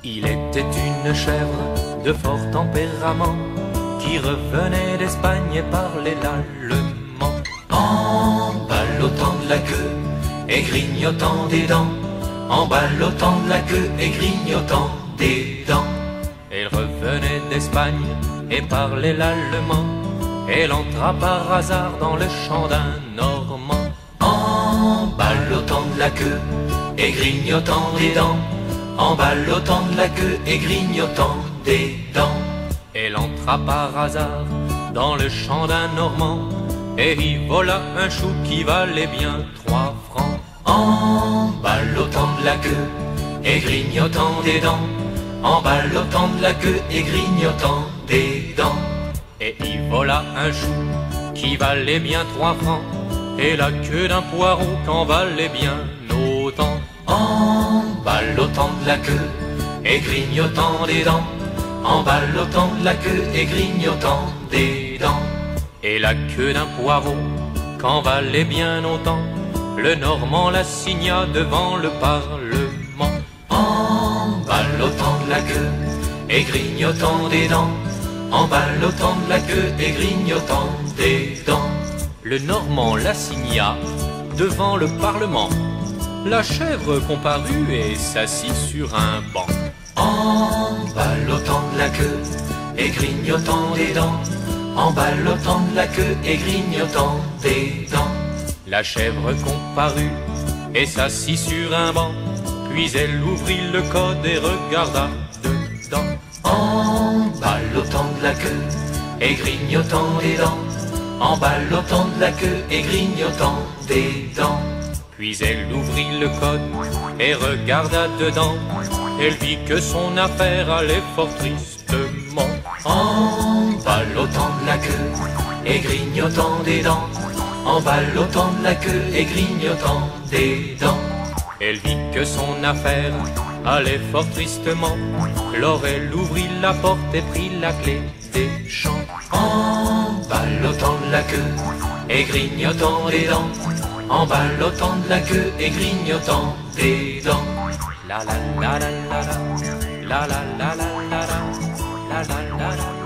Il était une chèvre de fort tempérament qui revenait d'Espagne et parlait l'allemand. En ballottant de la queue et grignotant des dents, en ballottant de la queue et grignotant des dents. Elle revenait d'Espagne et parlait l'allemand. Elle entra par hasard dans le champ d'un Normand. En ballottant de la queue et grignotant des dents, en ballottant de la queue et grignotant des dents. Elle entra par hasard dans le champ d'un Normand et y vola un chou qui valait bien 3 francs. En ballottant de la queue et grignotant des dents, en ballottant de la queue et grignotant des dents. Et y vola un chou qui valait bien 3 francs et la queue d'un poireau qu'en valait bien autant. En ballottant de la queue et grignotant des dents, en ballottant de la queue et grignotant des dents. Et la queue d'un poireau qu'en valait bien autant, le Normand la signa devant le Parlement. En ballottant de la queue et grignotant des dents, en ballottant de la queue et grignotant des dents. Le Normand la signa devant le Parlement. La chèvre comparut et s'assit sur un banc. En ballottant de la queue et grignotant des dents, en ballottant de la queue et grignotant des dents. La chèvre comparut et s'assit sur un banc, puis elle ouvrit le code et regarda dedans. En ballottant de la queue et grignotant des dents, en ballottant de la queue et grignotant des dents. Puis elle ouvrit le code et regarda dedans. Elle vit que son affaire allait fort tristement. En ballottant de la queue et grignotant des dents, en ballottant de la queue et grignotant des dents. Elle vit que son affaire allait fort tristement. Alors elle ouvrit la porte et prit la clé des champs. En ballottant de la queue et grignotant des dents, en ballottant de la queue et grignotant des dents. La la la la la la la la la la la la la la la.